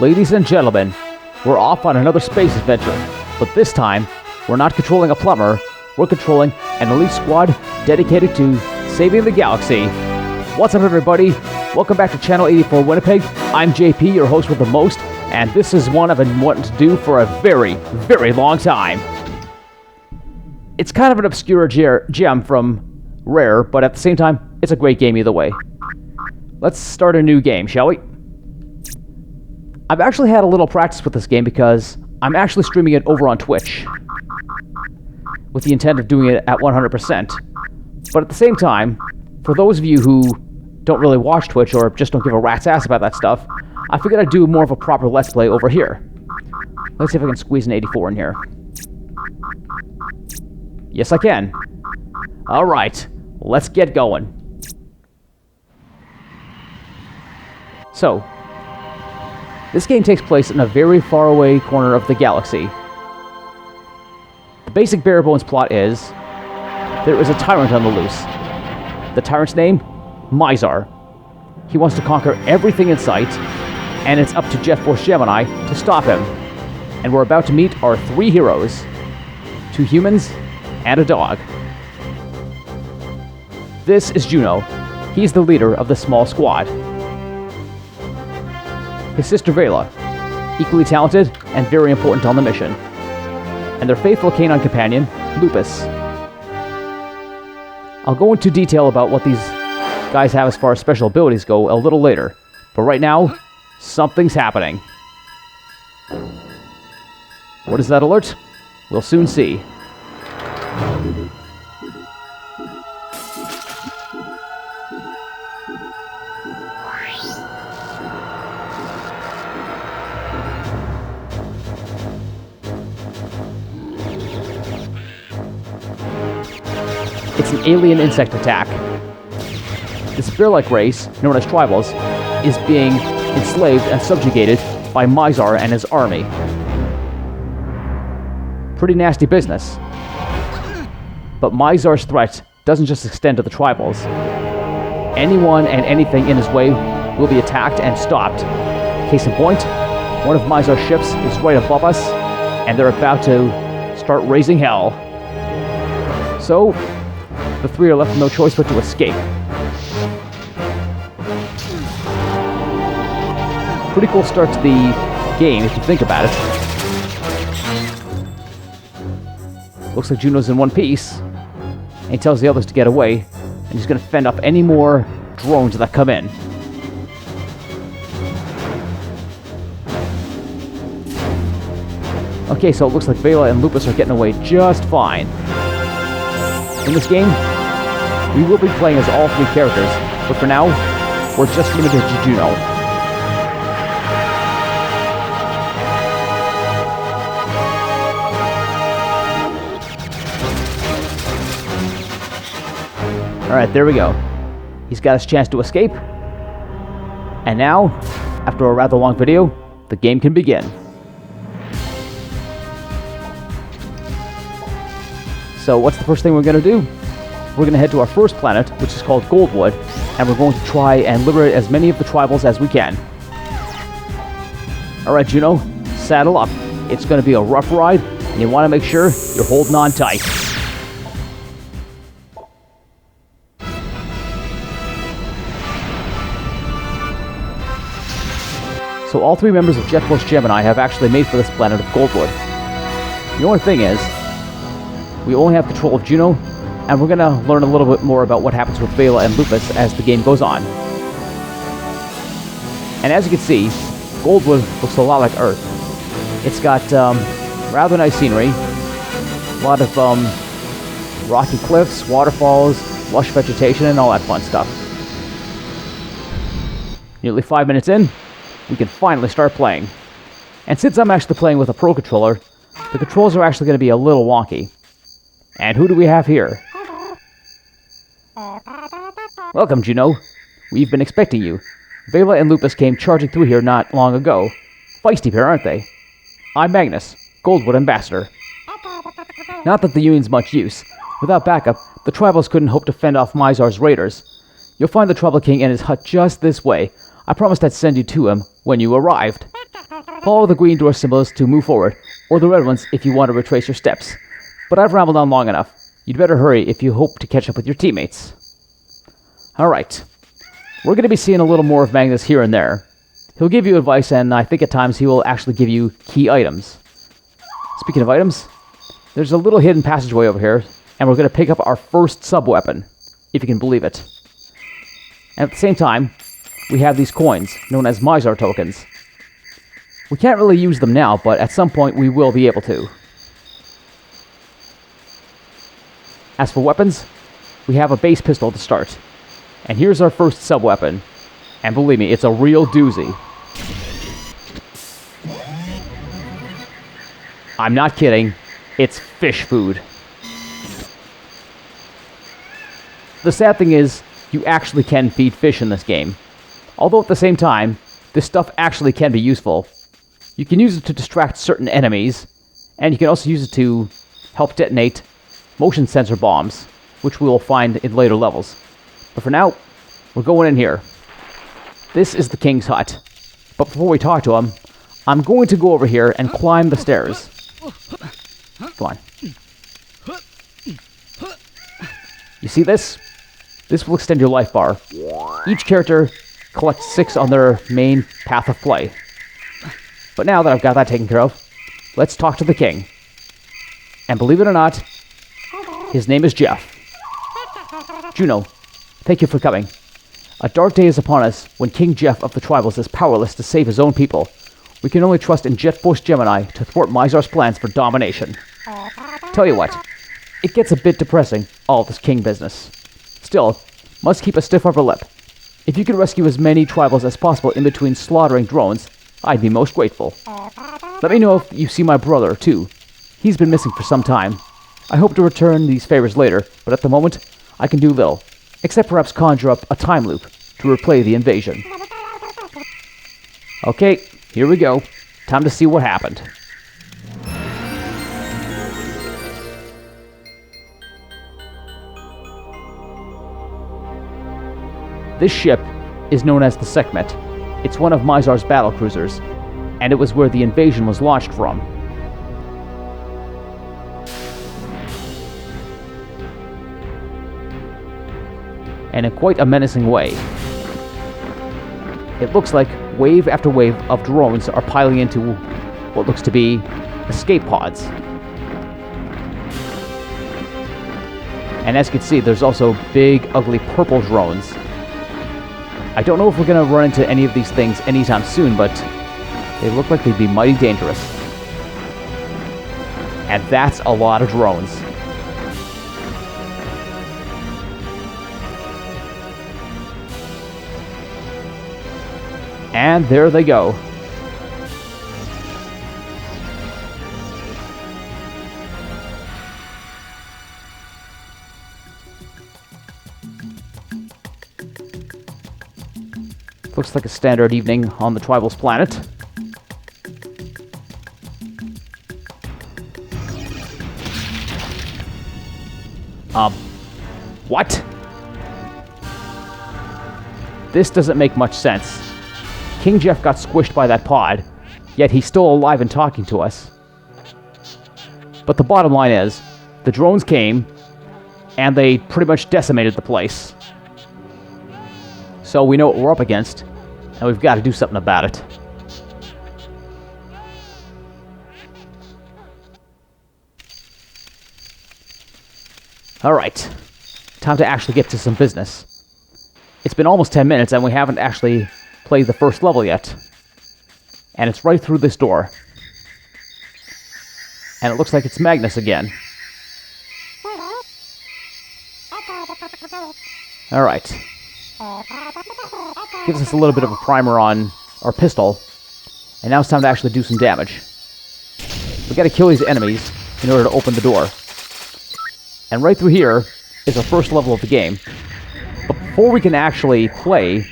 Ladies and gentlemen, we're off on another space adventure, but this time, we're not controlling a plumber, we're controlling an elite squad dedicated to saving the galaxy. What's up, everybody? Welcome back to Channel 84 Winnipeg. I'm JP, your host with the most, and this is one I've been wanting to do for a very, very long time. It's kind of an obscure gem from Rare, but at the same time, it's a great game either way. Let's start a new game, shall we? I've actually had a little practice with this game because I'm actually streaming it over on Twitch, with the intent of doing it at 100%. But at the same time, for those of you who don't really watch Twitch or just don't give a rat's ass about that stuff, I figured I'd do more of a proper Let's Play over here. Let's see if I can squeeze an 84 in here. Yes, I can. Alright, let's get going. So, this game takes place in a very far away corner of the galaxy. The basic bare bones plot is there is a tyrant on the loose. The tyrant's name? Mizar. He wants to conquer everything in sight, and it's up to Jet Force Gemini to stop him. And we're about to meet our three heroes. 2 humans and a dog. This is Juno. He's the leader of the small squad. His sister Vela, equally talented and very important on the mission. And their faithful canine companion, Lupus. I'll go into detail about what these guys have as far as special abilities go a little later. But right now, something's happening. What is that alert? We'll soon see. It's an alien insect attack. This bear-like race, known as tribals, is being enslaved and subjugated by Mizar and his army. Pretty nasty business. But Mizar's threat doesn't just extend to the tribals. Anyone and anything in his way will be attacked and stopped. Case in point, one of Mizar's ships is right above us, and they're about to start raising hell. So, the three are left with no choice but to escape. Pretty cool start to the game if you think about it. Looks like Juno's in one piece, and he tells the others to get away, and he's going to fend off any more drones that come in. Okay, so it looks like Vela and Lupus are getting away just fine. In this game, we will be playing as all 3 characters, but for now, we're just limited to Juno. Alright, there we go. He's got his chance to escape. And now, after a rather long video, the game can begin. So what's the first thing we're going to do? We're going to head to our first planet, which is called Goldwood, and we're going to try and liberate as many of the tribals as we can. Alright, Juno, saddle up. It's going to be a rough ride, and you want to make sure you're holding on tight. So all 3 members of Jet Force Gemini have actually made for this planet of Goldwood. The only thing is, we only have control of Juno, and we're going to learn a little bit more about what happens with Vela and Lupus as the game goes on. And as you can see, Goldwood looks a lot like Earth. It's got rather nice scenery, a lot of rocky cliffs, waterfalls, lush vegetation, and all that fun stuff. Nearly 5 minutes in, we can finally start playing. And since I'm actually playing with a Pro Controller, the controls are actually going to be a little wonky. And who do we have here? Welcome, Juno. We've been expecting you. Vela and Lupus came charging through here not long ago. Feisty pair, aren't they? I'm Magnus, Goldwood Ambassador. Not that the Union's much use. Without backup, the Tribals couldn't hope to fend off Mizar's raiders. You'll find the Trouble King in his hut just this way. I promised I'd send you to him when you arrived. Follow the green door symbols to move forward, or the red ones if you want to retrace your steps. But I've rambled on long enough. You'd better hurry if you hope to catch up with your teammates. Alright. We're going to be seeing a little more of Magnus here and there. He'll give you advice, and I think at times he will actually give you key items. Speaking of items, there's a little hidden passageway over here, and we're going to pick up our first sub-weapon, if you can believe it. And at the same time, we have these coins, known as Mizar tokens. We can't really use them now, but at some point we will be able to. As for weapons, we have a base pistol to start. And here's our first sub-weapon. And believe me, it's a real doozy. I'm not kidding. It's fish food. The sad thing is, you actually can feed fish in this game. Although at the same time, this stuff actually can be useful. You can use it to distract certain enemies, and you can also use it to help detonate motion sensor bombs, which we will find in later levels. But for now, we're going in here. This is the king's hut. But before we talk to him, I'm going to go over here and climb the stairs. Come on. You see this? This will extend your life bar. Each character collects 6 on their main path of play. But now that I've got that taken care of, let's talk to the king. And believe it or not, his name is Jeff. Juno, thank you for coming. A dark day is upon us when King Jeff of the Tribals is powerless to save his own people. We can only trust in Jet Force Gemini to thwart Mizar's plans for domination. Tell you what, it gets a bit depressing, all this king business. Still, must keep a stiff upper lip. If you can rescue as many Tribals as possible in between slaughtering drones, I'd be most grateful. Let me know if you see my brother, too. He's been missing for some time. I hope to return these favors later, but at the moment, I can do little, except perhaps conjure up a time loop to replay the invasion. Okay, here we go. Time to see what happened. This ship is known as the Sekhmet. It's one of Mizar's battle cruisers, and it was where the invasion was launched from. And in quite a menacing way. It looks like wave after wave of drones are piling into what looks to be escape pods. And as you can see, there's also big, ugly purple drones. I don't know if we're going to run into any of these things anytime soon, but they look like they'd be mighty dangerous. And that's a lot of drones. And there they go. Looks like a standard evening on the Tribal's planet. What? This doesn't make much sense. King Jeff got squished by that pod, yet he's still alive and talking to us. But the bottom line is, the drones came, and they pretty much decimated the place. So we know what we're up against, and we've got to do something about it. Alright, time to actually get to some business. It's been almost 10 minutes and we haven't actually played the first level yet. And it's right through this door. And it looks like it's Magnus again. Alright. Gives us a little bit of a primer on our pistol. And now it's time to actually do some damage. We gotta kill these enemies in order to open the door. And right through here is our first level of the game. But before we can actually play,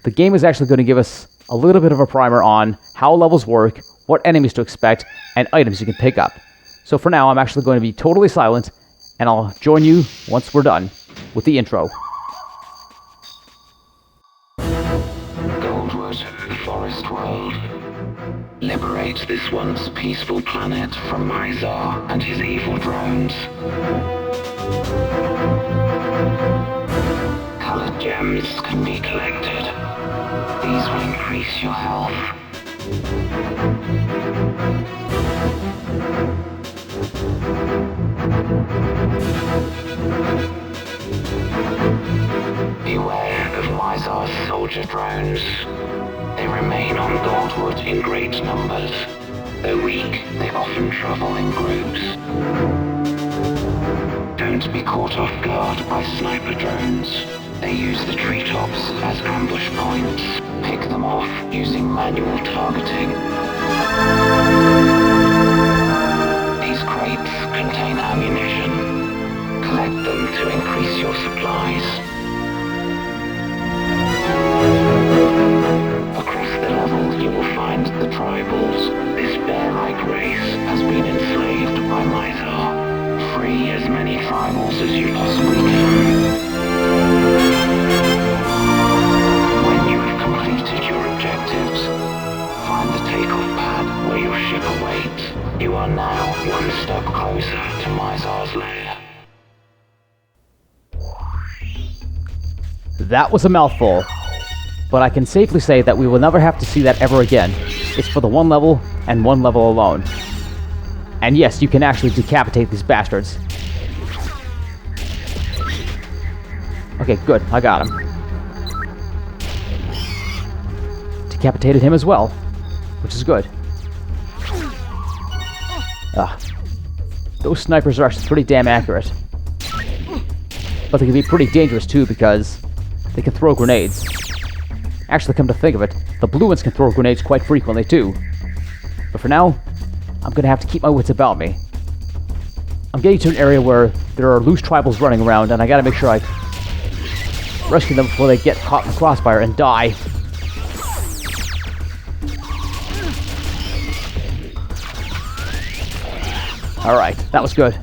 the game is actually going to give us a little bit of a primer on how levels work, what enemies to expect, and items you can pick up. So for now, I'm actually going to be totally silent, and I'll join you once we're done with the intro. Goldwood, Forest World. Liberate. liberate this once peaceful planet from Mizar and his evil drones. Colored gems can be collected. These will increase your health. Beware of Mizar's soldier drones. They remain on Goldwood in great numbers. Though weak, they often travel in groups. Don't be caught off guard by sniper drones. They use the treetops as ambush points. Pick them off using manual targeting. These crates contain ammunition. Collect them to increase your supplies. Across the level, you will find the tribals. This bear-like race has been enslaved by Mizar. Free as many tribals as you possibly can. When you have completed your objectives, find the takeoff pad where your ship awaits. You are now one step closer to Mizar's lair. That was a mouthful, but I can safely say that we will never have to see that ever again. It's for the one level, and one level alone. And yes, you can actually decapitate these bastards. Okay, good, I got him. Decapitated him as well, which is good. Those snipers are actually pretty damn accurate. But they can be pretty dangerous too, because they can throw grenades. Actually, come to think of it, the blue ones can throw grenades quite frequently too. But for now, I'm gonna have to keep my wits about me. I'm getting to an area where there are loose tribals running around, and I gotta make sure I rescue them before they get caught in the crossfire and die. Alright, that was good.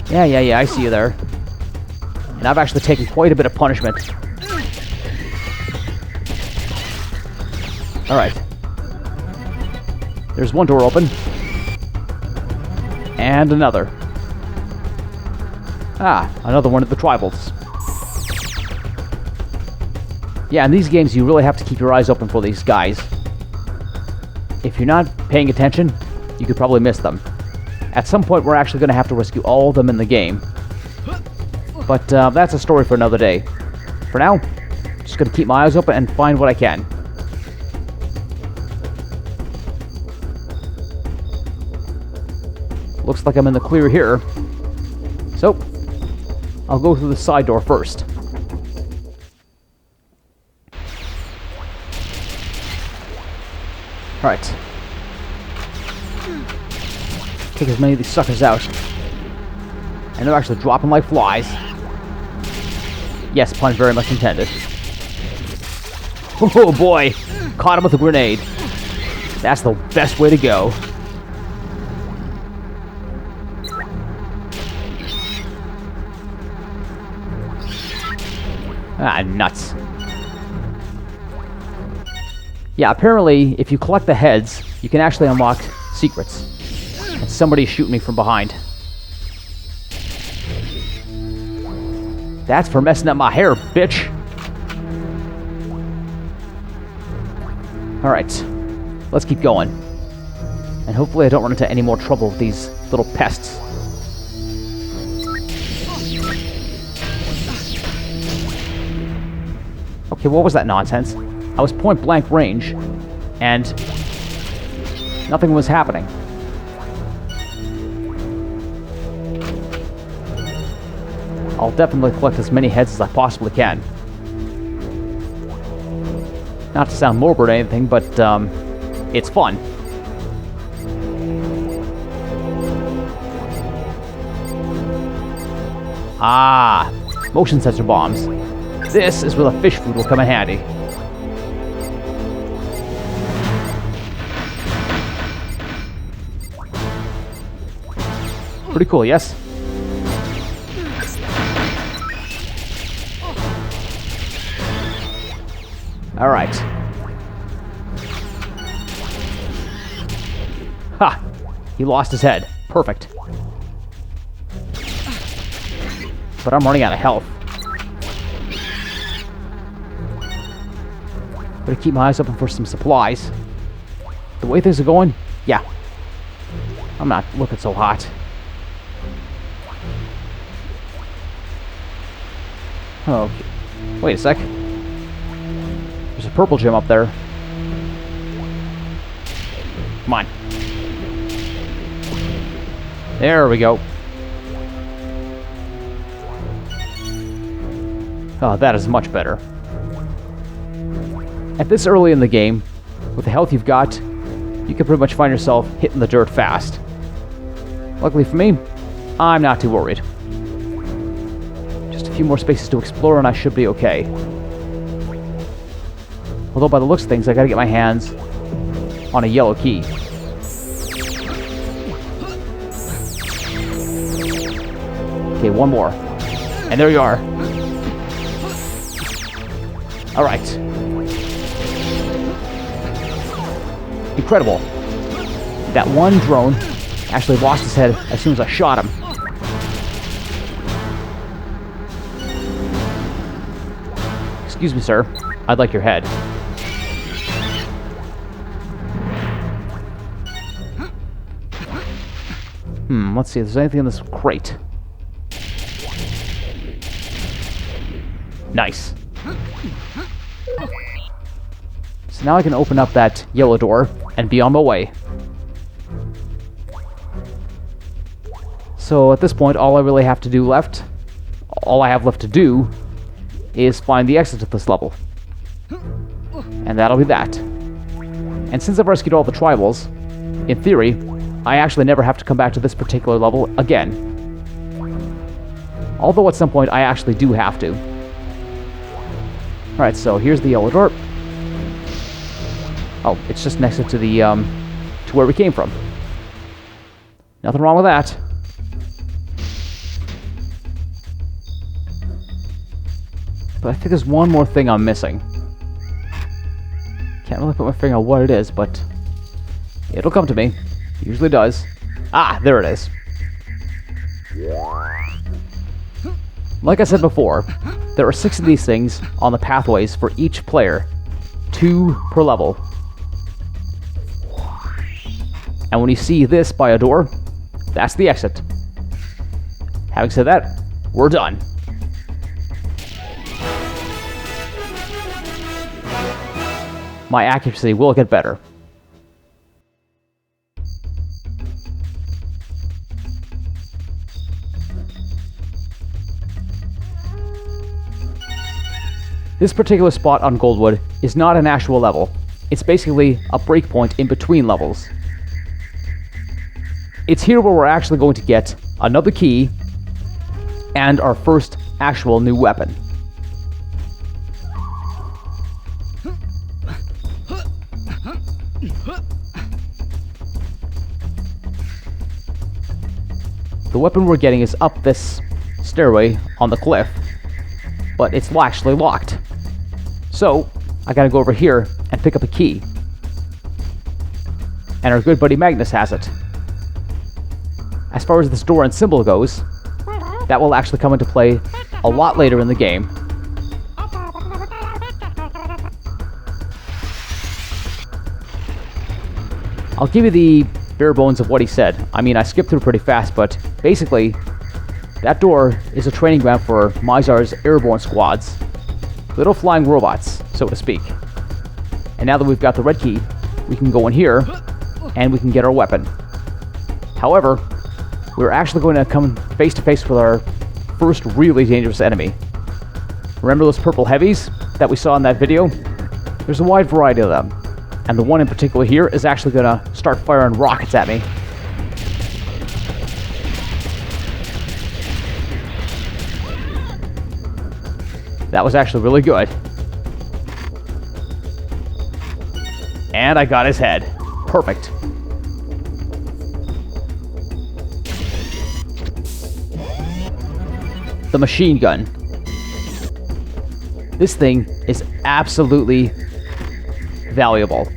Yeah, I see you there. And I've actually taken quite a bit of punishment. Alright. There's one door open. And another. Another one of the tribals. Yeah, in these games you really have to keep your eyes open for these guys. If you're not paying attention, you could probably miss them. At some point we're actually going to have to rescue all of them in the game. But that's a story for another day. For now, just going to keep my eyes open and find what I can. Looks like I'm in the clear here. So, I'll go through the side door first. Alright. Take as many of these suckers out. And they're actually dropping like flies. Yes, pun very much intended. Oh boy! Caught him with a grenade. That's the best way to go. Nuts. Yeah, apparently, if you collect the heads, you can actually unlock secrets. And somebody's shooting me from behind. That's for messing up my hair, bitch! Alright. Let's keep going. And hopefully I don't run into any more trouble with these little pests. Okay, what was that nonsense? I was point blank range, and nothing was happening. I'll definitely collect as many heads as I possibly can. Not to sound morbid or anything, but it's fun. Motion sensor bombs. This is where the fish food will come in handy. Pretty cool, yes? Alright. He lost his head. Perfect. But I'm running out of health. Better keep my eyes open for some supplies. The way things are going, yeah. I'm not looking so hot. Okay. Wait a sec. There's a purple gem up there. Come on. There we go. Oh, that is much better. At this early in the game, with the health you've got, you can pretty much find yourself hitting the dirt fast. Luckily for me, I'm not too worried. Just a few more spaces to explore and I should be okay. Although by the looks of things, I gotta get my hands on a yellow key. Okay, one more. And there you are. Alright. Incredible. That one drone actually lost his head as soon as I shot him. Excuse me, sir. I'd like your head. Let's see if there's anything in this crate. Nice. So now I can open up that yellow door and be on my way. So at this point, all I have left to do is find the exit to this level. And that'll be that. And since I've rescued all the tribals, in theory, I actually never have to come back to this particular level again. Although at some point I actually do have to. Alright, so here's the yellow door. Oh, it's just next to the, to where we came from. Nothing wrong with that. But I think there's one more thing I'm missing. Can't really put my finger on what it is, but it'll come to me. It usually does. Ah, there it is. Like I said before, there are 6 of these things on the pathways for each player. 2 per level. And when you see this by a door, that's the exit. Having said that, we're done. My accuracy will get better. This particular spot on Goldwood is not an actual level. It's basically a breakpoint in between levels. It's here where we're actually going to get another key and our first actual new weapon. The weapon we're getting is up this stairway on the cliff, but it's actually locked. So, I gotta go over here and pick up a key. And our good buddy Magnus has it. As far as this door and symbol goes, that will actually come into play a lot later in the game. I'll give you the bare bones of what he said. I mean, I skipped through pretty fast, but basically, that door is a training ground for Mizar's airborne squads. Little flying robots, so to speak. And now that we've got the red key, we can go in here, and we can get our weapon. However, we're actually going to come face to face with our first really dangerous enemy. Remember those purple heavies that we saw in that video? There's a wide variety of them. And the one in particular here is actually going to start firing rockets at me. That was actually really good. And I got his head. Perfect. The machine gun. This thing is absolutely valuable.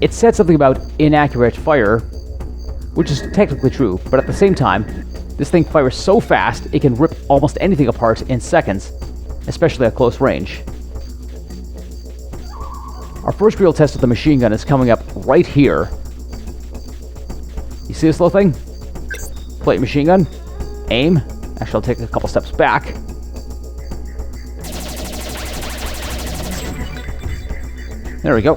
It said something about inaccurate fire, which is technically true, but at the same time, this thing fires so fast it can rip almost anything apart in seconds, especially at close range. Our first real test of the machine gun is coming up right here. You see this little thing? Plate machine gun. Aim. Actually, I'll take a couple steps back. There we go.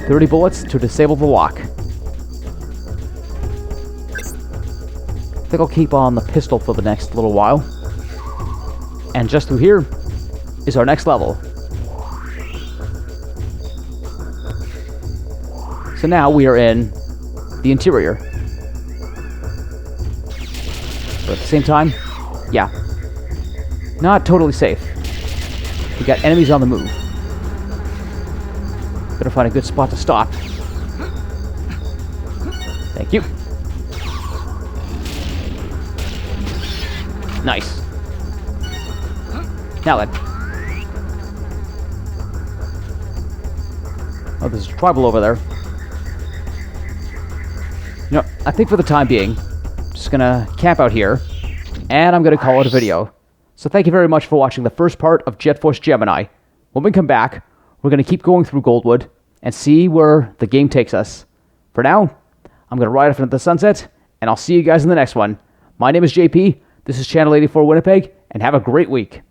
30 bullets to disable the lock. I think I'll keep on the pistol for the next little while. And just through here is our next level. So now we are in the interior. But at the same time, yeah, not totally safe. We got enemies on the move. Better find a good spot to stop. Thank you. Nice. Now then. Oh, there's a tribal over there. You know, I think for the time being, I'm just gonna camp out here, and I'm gonna call it a video. So thank you very much for watching the first part of Jet Force Gemini. When we come back, we're gonna keep going through Goldwood and see where the game takes us. For now, I'm gonna ride off into the sunset, and I'll see you guys in the next one. My name is JP, this is Channel 84 Winnipeg, and have a great week.